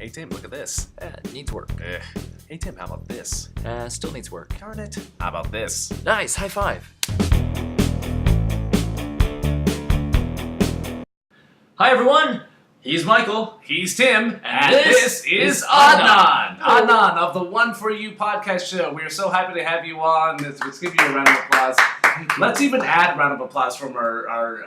Hey Tim, look at this. Needs work. Hey Tim, how about this? Still needs work. Darn it. How about this? Nice, high five. Hi everyone, he's Michael. He's Tim, And this is Adnan. Adnan of the One4U podcast show. We are so happy to have you on. Let's give you a round of applause. Let's even add a round of applause from our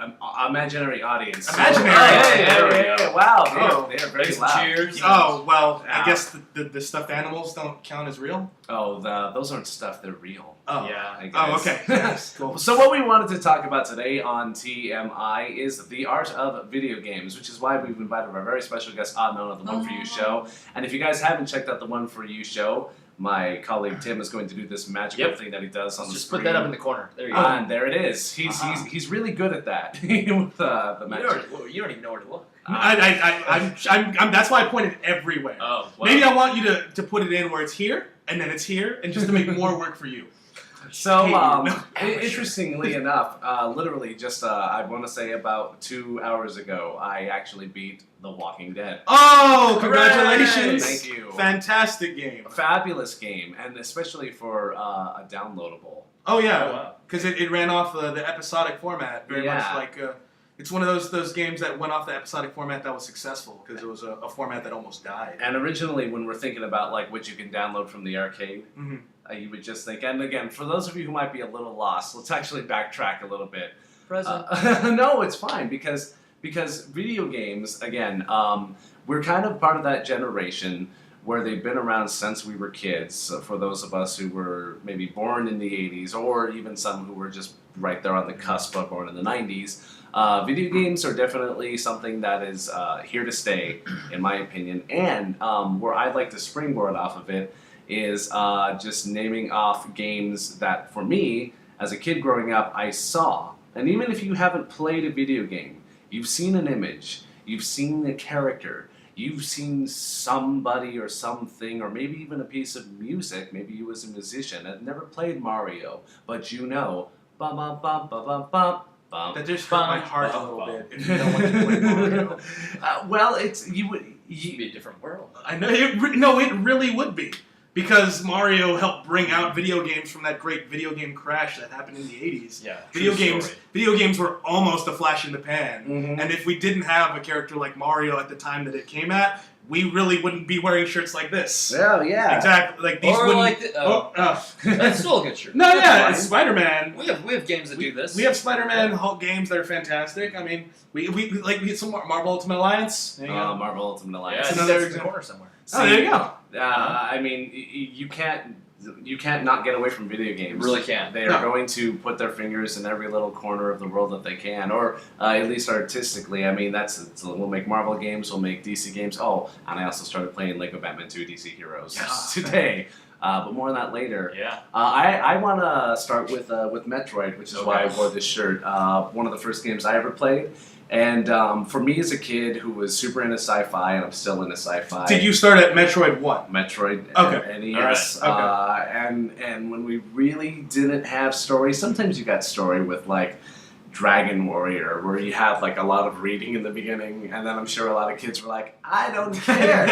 imaginary audience. Imaginary? Yeah. Wow, they are very Thanks, loud. cheers. Oh, well, Yeah. I guess the stuffed animals don't count as real? Oh, those aren't stuff, they're real. Oh. Yeah. I guess. Oh, okay. Yes, cool. So what we wanted to talk about today on TMI is the art of video games, which is why we've invited our very special guest Adnan of the One4U Show. And if you guys haven't checked out the One4U Show, my colleague Tim is going to do this magical thing that he does on the Just screen. put that up in the corner. There you go. And there it is. He's really good at that with the magic. You don't even know where to look. I'm that's why I pointed everywhere. Oh, well. Maybe I want you to put it in where it's here, and then it's here, and just to make more work for you. So, No. interestingly enough, literally just, I want to say about 2 hours ago, I actually beat The Walking Dead. Oh, congratulations! Thank you. Fantastic game. A fabulous game, and especially for a downloadable. Oh Oh, yeah, wow. because it ran off the episodic format, very much Yeah. like it's one of those games that went off the episodic format that was successful because it was a format that almost died. And originally, when we're thinking about like what you can download from the arcade, Mhm. you would just think, and again, for those of you who might be a little lost, let's actually backtrack a little bit. Present. No, it's fine because video games, again, we're kind of part of that generation where they've been around since we were kids. So for those of us who were maybe born in the 80s, or even some who were just right there on the cusp of born in the 90s, video games are definitely something that is here to stay, in my opinion. And where I'd like to springboard off of it is just naming off games that, for me, as a kid growing up, I saw. And even if you haven't played a video game, you've seen an image, you've seen a character, you've seen somebody or something, or maybe even a piece of music. Maybe you was a musician and never played Mario, but you know, bum bum bum bum bum bum. That just hurt my heart a little bit. If you don't want to play Mario. Well, it's It would be a different world. I know it really would be, because Mario helped bring out video games from that great video game crash that happened in the 80s. Yeah. Video true games story. video games were almost a flash in the pan. Mhm. And if we didn't have a character like Mario at the time that it came at, we really wouldn't be wearing shirts like this. Oh, yeah. Exactly. Like these Or wouldn't like That's still a good shirt. No, yeah, fine. it's Spider-Man. We have games that do this. We have Spider-Man Hulk games that are fantastic. I mean, we get some Marvel Ultimate Alliance. There you go. Marvel Ultimate Yeah, Alliance. it's another in the example. corner somewhere. Oh, there you go. I mean, you can't not get away from video games. Really can't. They are going to put their fingers in every little corner of the world that they can, or at least artistically. I mean, we'll make Marvel games, we'll make DC games. Oh, and I also started playing Lego Batman 2 DC Heroes today. But more on that later. Yeah. I want to start with Metroid, which is why I wore this shirt. One of the first games I ever played. And for me as a kid who was super into sci-fi, and I'm still into sci-fi. Did you start at Metroid 1? Metroid Okay. NES. All right. And when we really didn't have story, sometimes you got story with like Dragon Warrior, where you had like a lot of reading in the beginning, and then I'm sure a lot of kids were like, I don't care.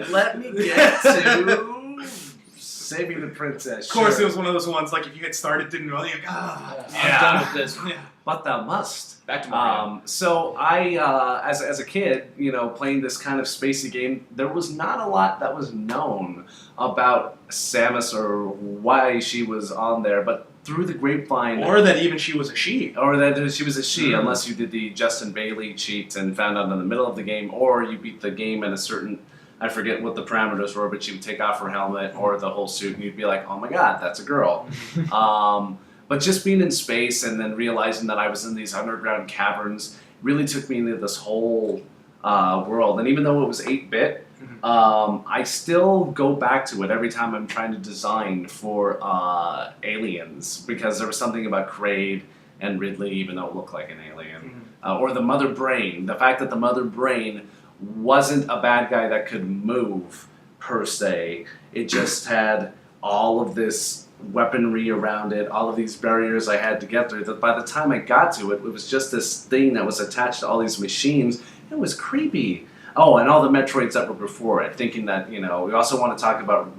Let me get to saving the princess. Of course, Sure. it was one of those ones, like, if you get started, didn't really, like, I'm done with this. But thou must. Back to Mario. So I, as a kid, playing this kind of spacey game, there was not a lot that was known about Samus or why she was on there, but through the grapevine, Or that even she was a she. or that she was a she, unless you did the Justin Bailey cheat and found out in the middle of the game, or you beat the game at a certain, I forget what the parameters were, but she would take off her helmet or the whole suit, and you'd be like, oh my god, that's a girl. But just being in space and then realizing that I was in these underground caverns really took me into this whole world. And even though it was 8-bit, I still go back to it every time I'm trying to design for aliens, because there was something about Kraid and Ridley, even though it looked like an alien. Or the Mother Brain. The fact that the Mother Brain wasn't a bad guy that could move, per se. It just had all of this weaponry around it, all of these barriers I had to get through, that by the time I got to it, it was just this thing that was attached to all these machines. It was creepy. Oh, and all the Metroids that were before it, thinking that, we also want to talk about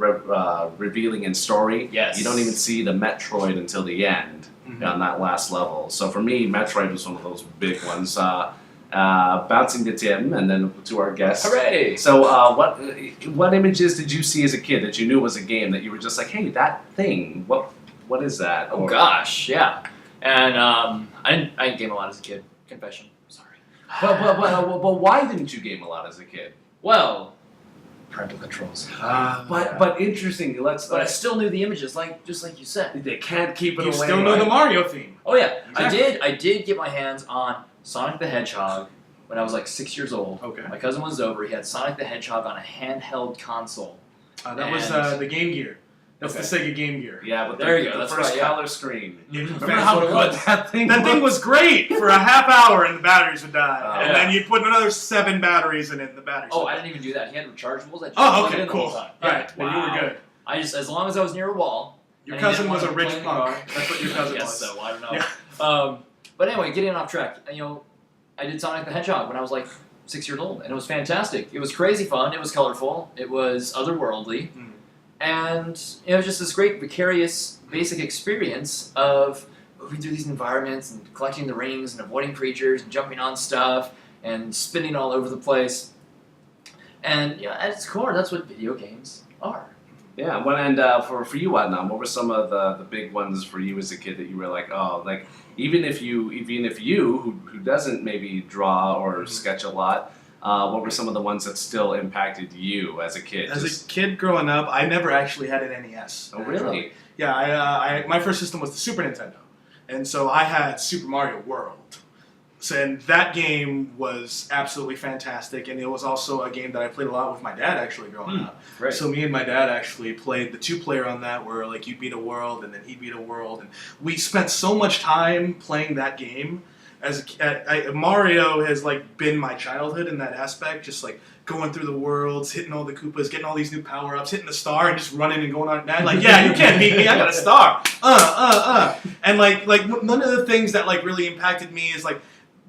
revealing in story. Yes. You don't even see the Metroid until the end on that last level. So for me, Metroid was one of those big ones. Bouncing to Tim and then to our guest. Hooray! So what images did you see as a kid that you knew was a game that you were just like, hey, that thing, what is that? Oh gosh, yeah. And I didn't game a lot as a kid. Confession. Sorry. But why didn't you game a lot as a kid? Well, parental controls. But interesting. But I still knew the images, just like you said. They can't keep it You away. still know the Mario theme. Oh yeah, Exactly. I did get my hands on Sonic the Hedgehog when I was like 6 years old. Okay. My cousin was over. He had Sonic the Hedgehog on a handheld console. That was the Game Gear. That's the Sega Game Gear. Yeah, but There you go, the that's first right, yeah. color screen. Remember That's how what it good was. that thing That thing was great for a half hour and the batteries would die. Oh, and yeah. then you'd put another 7 batteries in it and the batteries Oh, would I die. didn't even do that. He had rechargeables. I just Oh, plugged it okay, in the whole cool. time. Right, Yeah. then you were good. I just, as long as I was near a wall. Your and he cousin didn't was a want to rich play in the punk. car. That's what your cousin I was. guess so. I don't know. But anyway, getting off track. I did Sonic the Hedgehog when I was like 6 years old, and it was fantastic. It was crazy fun. It was colorful. It was otherworldly. Mm. And it was just this great vicarious basic experience of moving through these environments and collecting the rings and avoiding creatures and jumping on stuff and spinning all over the place. And at its core, that's what video games are. Yeah, for you, Adnan, what were some of the big ones for you as a kid that you were like, oh, like even if you who doesn't maybe draw or sketch a lot, what were some of the ones that still impacted you as a kid? As a kid growing up, I never actually had an NES. Oh, really? Yeah, my first system was the Super Nintendo. And so I had Super Mario World. And that game was absolutely fantastic, and it was also a game that I played a lot with my dad actually growing up. Right. So me and my dad actually played the 2-player on that, where like you beat a world and then he beat a world, and we spent so much time playing that game. Mario has like been my childhood in that aspect, just like going through the worlds, hitting all the Koopas, getting all these new power-ups, hitting the star, and just running and going on. Dad, like, yeah, you can't beat me. I got a star. And like one of the things that like really impacted me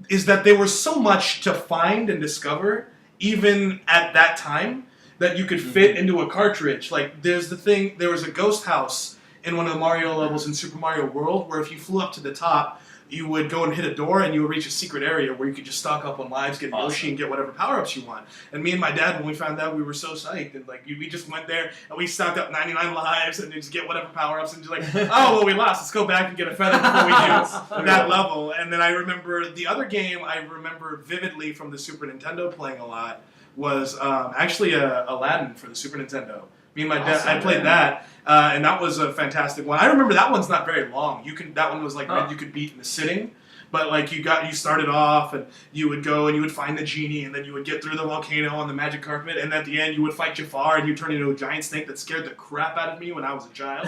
is that there was so much to find and discover, even at that time, that you could fit into a cartridge. Like, there was a ghost house in one of the Mario levels in Super Mario World, where if you flew up to the top, you would go and hit a door and you would reach a secret area where you could just stock up on lives, get Yoshi, and get whatever power-ups you want. And me and my dad, when we found out, we were so psyched. And like we just went there and we stocked up 99 lives and just get whatever power-ups and just like, oh, well, we lost. Let's go back and get a feather before we do that level. And then I remember the other game I remember vividly from the Super Nintendo playing a lot was actually Aladdin for the Super Nintendo. Me and my dad, I played that, and that was a fantastic one. I remember that one's not very long. That one was like you could beat in the sitting, but like you started off and you would go and you would find the genie, and then you would get through the volcano on the magic carpet, and at the end you would fight Jafar, and you turn into a giant snake that scared the crap out of me when I was a child.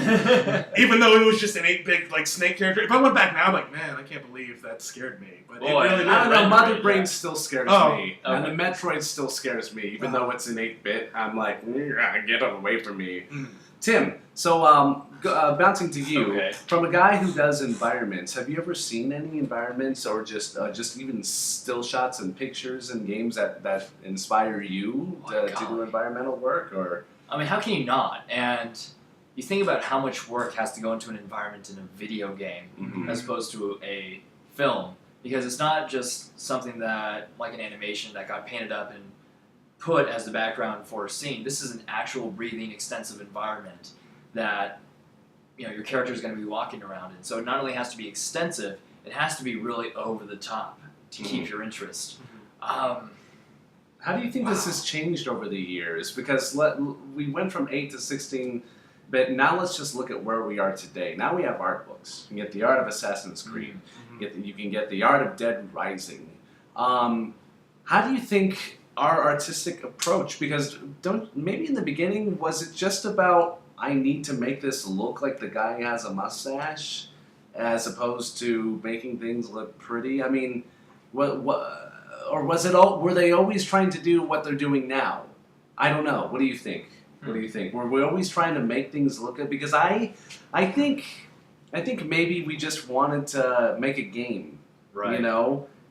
Even though it was just an 8-bit like snake character. If I went back now, I'm like, man, I can't believe that scared me. But Boy, it really did. I don't know, Mother Right, Brain yeah. still scares Oh, me. okay. And the Metroid still scares me, even though it's an 8-bit. I'm like, get away from me. Tim, so bouncing to you, Okay. from a guy who does environments, have you ever seen any environments or just even still shots and pictures and games that inspire you to do environmental work? Or I mean, how can you not? And you think about how much work has to go into an environment in a video game as opposed to a film, because it's not just something that, like an animation that got painted up and put as the background for a scene. This is an actual breathing, extensive environment that your character is going to be walking around in. So it not only has to be extensive, it has to be really over the top to keep your interest. how do you think this has changed over the years? Because we went from 8 to 16, but now let's just look at where we are today. Now we have art books. You can get the art of Assassin's Creed. You can get the art of Dead Rising. How do you think our artistic approach, because maybe in the beginning, was it just about, I need to make this look like the guy has a mustache, as opposed to making things look pretty? I mean, or was it all? Were they always trying to do what they're doing now? I don't know. What do you think? What do you think? Were we always trying to make things look good? Because I think maybe we just wanted to make a game, Right.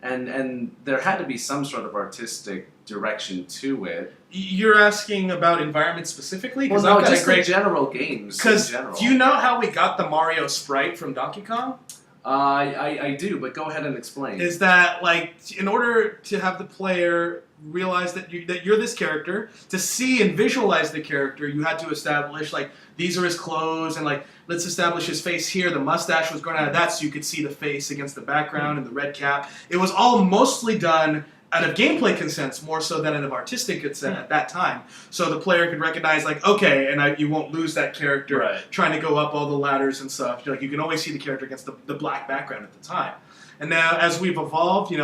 And there had to be some sort of artistic direction to it. You're asking about environments specifically? Well, no, just the general games. Because do you know how we got the Mario sprite from Donkey Kong? I do, but go ahead and explain. Is that, like, in order to have the player realize that you're this character, to see and visualize the character, you had to establish, like, these are his clothes, and, like, let's establish his face here. The mustache was grown out of that so you could see the face against the background and the red cap. It was all mostly done out of gameplay consents, more so than out of artistic consent at that time. So the player could recognize, like, okay, and you won't lose that character trying to go up all the ladders and stuff. Like, you can always see the character against the black background at the time. And now, as we've evolved,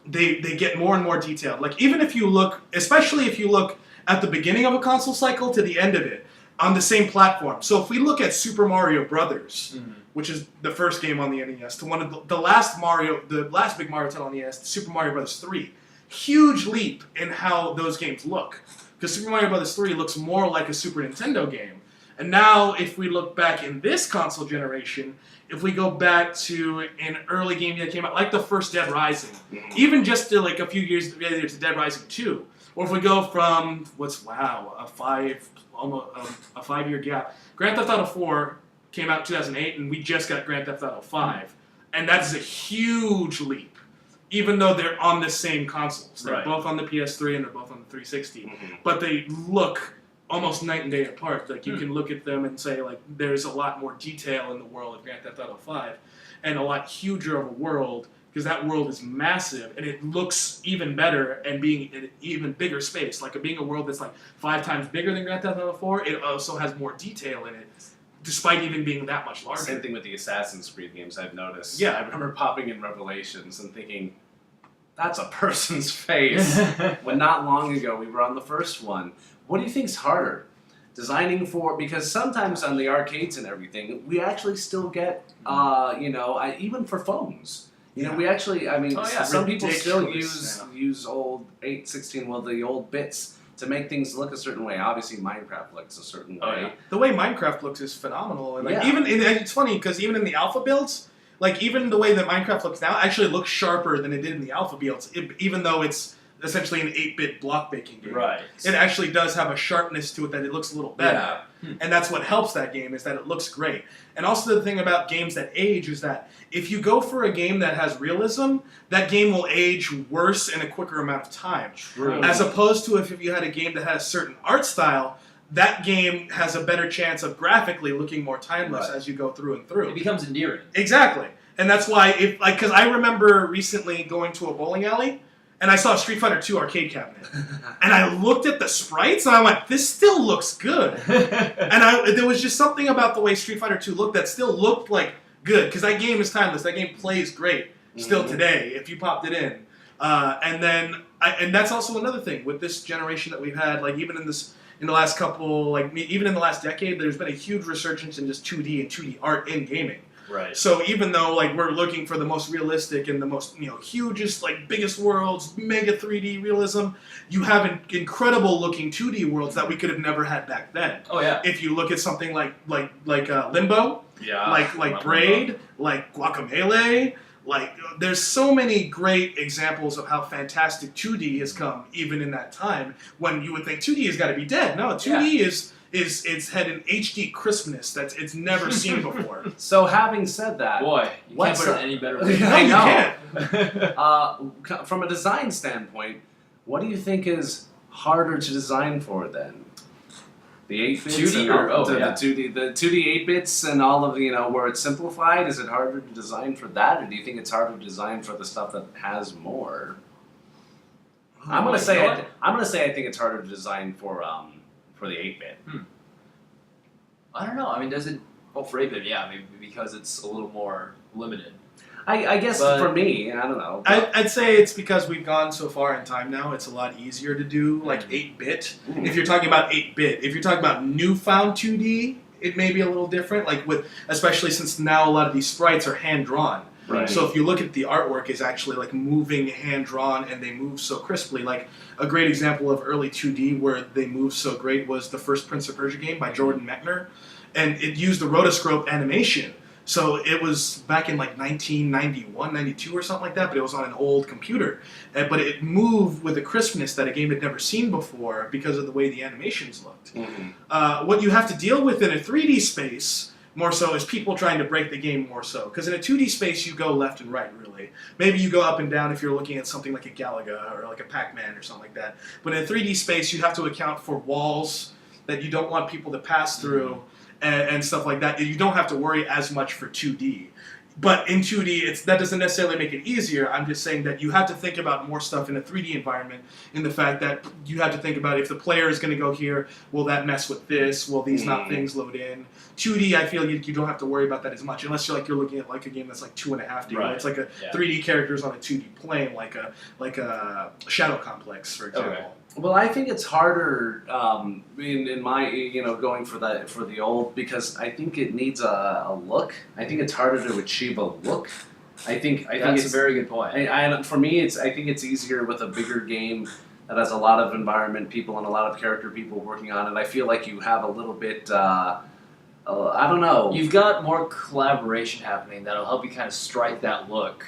they get more and more detailed. Like, even if you look, especially if you look at the beginning of a console cycle to the end of it, on the same platform. So if we look at Super Mario Brothers, which is the first game on the NES, to one of the last big Mario title on the NES, Super Mario Brothers 3, huge leap in how those games look. Because Super Mario Brothers 3 looks more like a Super Nintendo game. And now, if we look back in this console generation, if we go back to an early game that came out, like the first Dead Rising, even just to like a few years later to Dead Rising 2, or if we go from, a 5-year gap. Grand Theft Auto 4 came out in 2008, and we just got Grand Theft Auto 5. And that's a huge leap, even though they're on the same consoles. They're both on the PS3 and they're both on the 360. But they look almost night and day apart. Like, you can look at them and say, like, there's a lot more detail in the world of Grand Theft Auto 5, and a lot huger of a world, because that world is massive, and it looks even better and being in an even bigger space. Like, being a world that's like 5 times bigger than Grand Theft Auto 4, it also has more detail in it, despite even being that much larger. Same thing with the Assassin's Creed games, I've noticed. Yeah. I remember popping in Revelations and thinking, that's a person's face. When not long ago we were on the first one. What do you think's harder? Designing for, because sometimes on the arcades and everything, we actually still get, even for phones. We actually, some people still use old 816, the old bits to make things look a certain way. Obviously, Minecraft looks a certain way. Yeah. The way Minecraft looks is phenomenal. And it's funny, because even in the alpha builds, like, even the way that Minecraft looks now actually looks sharper than it did in the alpha builds, even though it's essentially an 8-bit block making game. Right. It actually does have a sharpness to it that it looks a little better. Yeah. And that's what helps that game, is that it looks great. And also the thing about games that age is that if you go for a game that has realism, that game will age worse in a quicker amount of time. True. As opposed to if you had a game that has a certain art style, that game has a better chance of graphically looking more timeless as you go through and through. It becomes endearing. Exactly. And that's why, because I remember recently going to a bowling alley, and I saw a Street Fighter 2 arcade cabinet. And I looked at the sprites, and I'm like, this still looks good. And there was just something about the way Street Fighter 2 looked that still looked like good, because that game is timeless. That game plays great still today, if you popped it in. And that's also another thing with this generation that we've had, like, even in the last couple, like, even in the last decade, there's been a huge resurgence in just 2D and 2D art in gaming. Right. So even though, like, we're looking for the most realistic and the most, hugest, like, biggest worlds, mega 3D realism, you have incredible looking 2D worlds that we could have never had back then. Oh yeah. If you look at something like Limbo, like Braid, Limbo. like Guacamelee, like, there's so many great examples of how fantastic 2D has come even in that time, when you would think 2D has got to be dead. No, 2D is it's had an HD crispness that it's never seen before. So having said that, boy, you can't put it any better. I know. You can't. From a design standpoint, what do you think is harder to design for then? The 8 bits, 2D the 2D 8 bits, and all of where it's simplified. Is it harder to design for that, or do you think it's harder to design for the stuff that has more? I'm gonna say I think it's harder to design for the 8-bit. I don't know. I mean, does it? Well, for 8-bit, yeah, maybe because it's a little more limited. I guess for me, I don't know. I'd say it's because we've gone so far in time now, it's a lot easier to do, like, 8-bit. If you're talking about 8-bit. If you're talking about newfound 2D, it may be a little different, like, especially since now a lot of these sprites are hand-drawn. Right. So if you look at the artwork, is actually, like, moving hand-drawn, and they move so crisply. Like, a great example of early 2D where they moved so great was the first Prince of Persia game by Jordan Mechner. And it used the rotoscope animation So it was back in like 1991, 92 or something like that, but it was on an old computer. But it moved with a crispness that a game had never seen before because of the way the animations looked. What you have to deal with in a 3D space more so is people trying to break the game more so. Because in a 2D space, you go left and right, really. Maybe you go up and down if you're looking at something like a Galaga or like a Pac-Man or something like that. But in a 3D space, you have to account for walls that you don't want people to pass through. And stuff like that. You don't have to worry as much for 2D. But in 2D, that doesn't necessarily make it easier. I'm just saying that you have to think about more stuff in a 3D environment in the fact that you have to think about if the player is going to go here, will that mess with this? Will these not things load in? 2D, I feel you don't have to worry about that as much unless you're looking at like a game that's like 2.5D. Right. It's like a 3D characters on a 2D plane, like a Shadow Complex, for example. Okay. Well, I think it's harder in my going for the old because I think it needs a look. I think it's harder to achieve a look. I think That's it's a very good point. For me, I think it's easier with a bigger game that has a lot of environment people and a lot of character people working on it. I feel like you have a little bit. I don't know. You've got more collaboration happening that'll help you kind of strike that look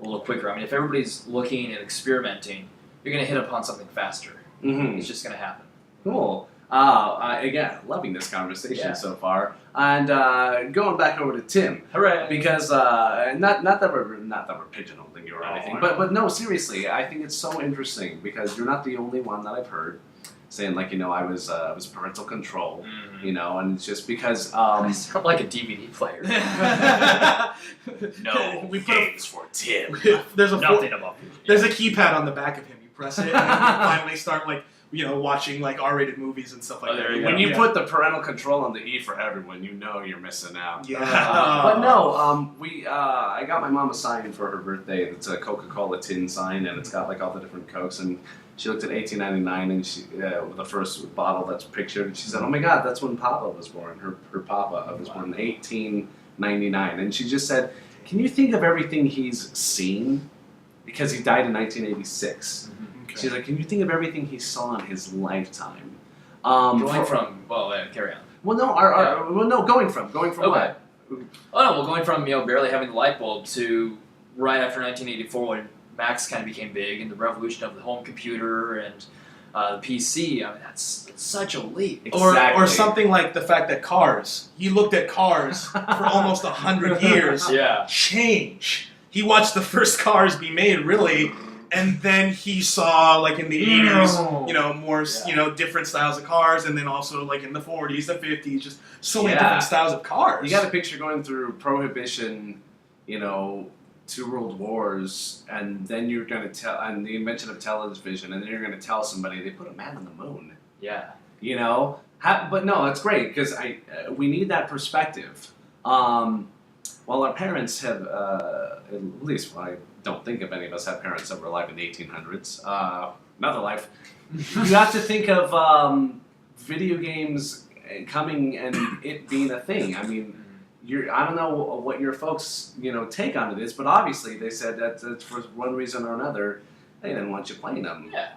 a little quicker. I mean, if everybody's looking and experimenting, you're going to hit upon something faster. It's just going to happen. Cool. Again, loving this conversation so far, and going back over to Tim. Hooray! Because not that we're pigeonholing you or anything, no. but no, seriously, I think it's so interesting because you're not the only one that I've heard saying like I was parental control, and it's just because I sound like a DVD player. No, we put games for Tim. There's a Nothing about it. There's a keypad on the back of him. You press it, and you finally start watching like R-rated movies and stuff like that. there you When go. you put the parental control on the E for everyone, you're missing out. Yeah. But no, I got my mom a sign for her birthday. It's a Coca-Cola tin sign, and it's got like all the different Cokes. And she looked at $18.99, and she with the first bottle that's pictured, and she said, "Oh my God, that's when Papa was born. Her Papa was born in 1899." And she just said, "Can you think of everything he's seen? Because he died in 1986." She's like, "Can you think of everything he saw in his lifetime?" Carry on. Well, no, going from what? Going from barely having the light bulb to right after 1984 when Macs kind of became big and the revolution of the home computer and the PC. I mean, it's such a leap. Exactly. Or something like the fact that cars. He looked at cars for almost 100 years. Yeah. Change. He watched the first cars be made, really. And then he saw, like in the 80s, more, different styles of cars, and then also like in the 40s, the 50s, just so many different styles of cars. You got a picture going through Prohibition, 2 World Wars, and then you're going to tell, and the invention of television, and then you're going to tell somebody they put a man on the moon. Yeah. But no, that's great because we need that perspective. While our parents have, at least I don't think if any of us have parents that were alive in the 1800s. Another life. You have to think of video games coming and it being a thing. I mean, I don't know what your folks take on it is, but obviously they said that for one reason or another they didn't want you playing them. Yeah.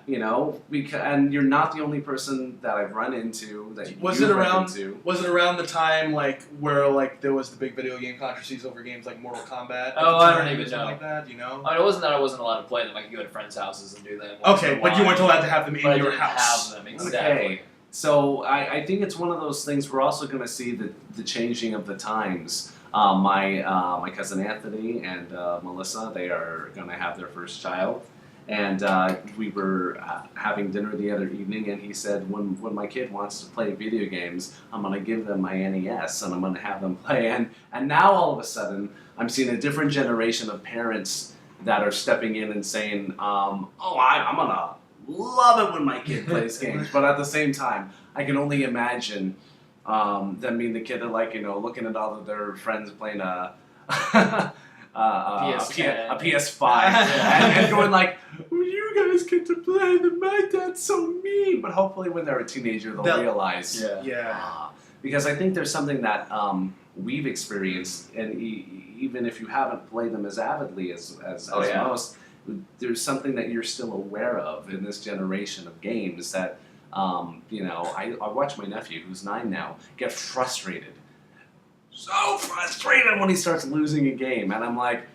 And you're not the only person that I've run into that was you've it run around? into. Was it around the time where there was the big video game controversies over games like Mortal Kombat? Oh, I don't even know. Like that, It wasn't that I wasn't allowed to play them. I could go to friends' houses and do them. Okay, but you weren't allowed to have them in but your I didn't house. have them, exactly. Okay. So I think it's one of those things we're also going to see the changing of the times. My cousin Anthony and Melissa, they are going to have their first child. And we were having dinner the other evening, and he said, when my kid wants to play video games, I'm going to give them my NES, and I'm going to have them play. And now all of a sudden, I'm seeing a different generation of parents that are stepping in and saying, I'm going to love it when my kid plays games. But at the same time, I can only imagine them being the kid that, looking at all of their friends playing a PS5 and going like, you guys get to play them, my dad's so mean. But hopefully when they're a teenager they'll realize. Because I think there's something that we've experienced, and even if you haven't played them as avidly as most, there's something that you're still aware of in this generation of games that, I watch my nephew, who's 9 now, get frustrated so frustrated when he starts losing a game, and I'm like,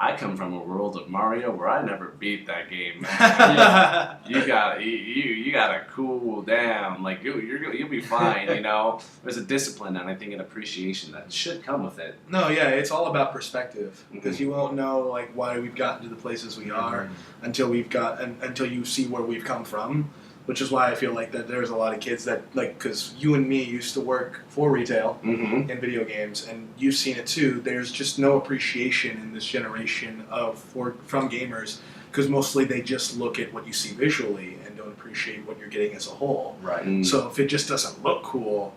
I come from a world of Mario where I never beat that game, man. You gotta cool down. Like you'll be fine. You know, there's a discipline and I think an appreciation that should come with it. No, yeah, it's all about perspective because you won't know like why we've gotten to the places we are until you see where we've come from. Which is why I feel like that there's a lot of kids that like because you and me used to work for retail in video games, and you've seen it too. There's just no appreciation in this generation from gamers because mostly they just look at what you see visually and don't appreciate what you're getting as a whole. Right. So if it just doesn't look cool,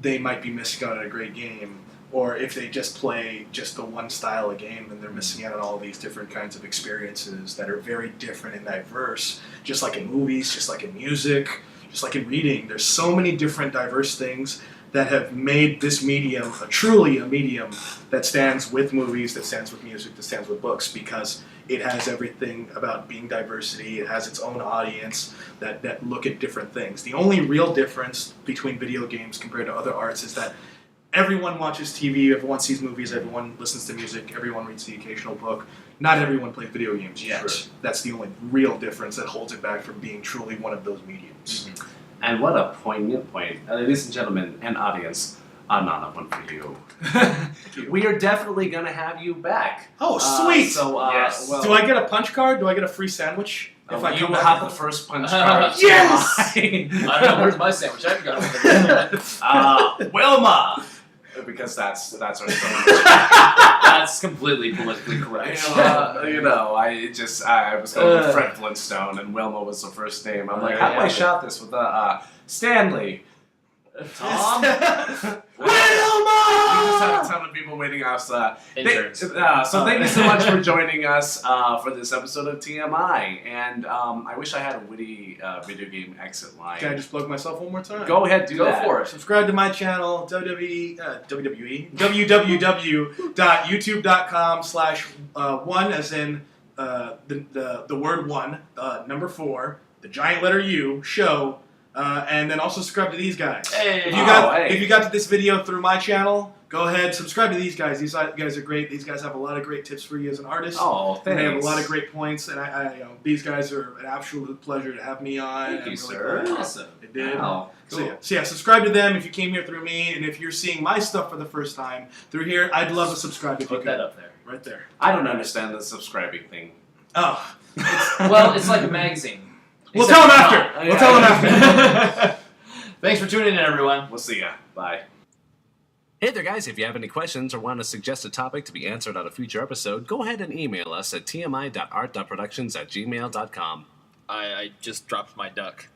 they might be missing out on a great game. Or if they just play just the one style of game, then they're missing out on all these different kinds of experiences that are very different and diverse. Just like in movies, just like in music, just like in reading. There's so many different diverse things that have made this medium truly a medium that stands with movies, that stands with music, that stands with books, because it has everything about being diversity. It has its own audience that look at different things. The only real difference between video games compared to other arts is that everyone watches TV, everyone sees movies, everyone listens to music, everyone reads the occasional book. Not everyone plays video games yet. Sure. That's the only real difference that holds it back from being truly one of those mediums. And what a poignant point. Ladies and gentlemen and audience, Adnan of One4U. We are definitely going to have you back. Oh, sweet! Yes. Do I get a punch card? Do I get a free sandwich? If I come have the first punch card. Yes! I don't know, where's my sandwich? I haven't got it. Wilma! Because that's our story. That's completely politically correct. I was going with Fred Flintstone, and Wilma was the first name. I'm like, how do I shout this with Stanley? Tom? Wilma! We just had a ton of people waiting outside. Interns. So thank you so much for joining us for this episode of TMI. And I wish I had a witty video game exit line. Can I just plug myself one more time? Go ahead, do that. Go for it. Subscribe to my channel, www.youtube.com/one, as in the word one, number 4, the giant letter U, show. And then also subscribe to these guys. Hey. If you got to this video through my channel, go ahead, subscribe to these guys. These guys are great. These guys have a lot of great tips for you as an artist. Oh, thanks. And they have a lot of great points. And these guys are an absolute pleasure to have me on. Thank you, sir. Awesome. They did. Wow. Cool. So yeah, subscribe to them if you came here through me, and if you're seeing my stuff for the first time through here, I'd love to subscribe if you Put could. that up there. Right there. I don't understand the subscribing thing. Oh. Well, it's like a magazine. We'll tell them after. We'll tell them after. Thanks for tuning in, everyone. We'll see ya. Bye. Hey there, guys. If you have any questions or want to suggest a topic to be answered on a future episode, go ahead and email us at tmi.art.productions@gmail.com. I just dropped my duck.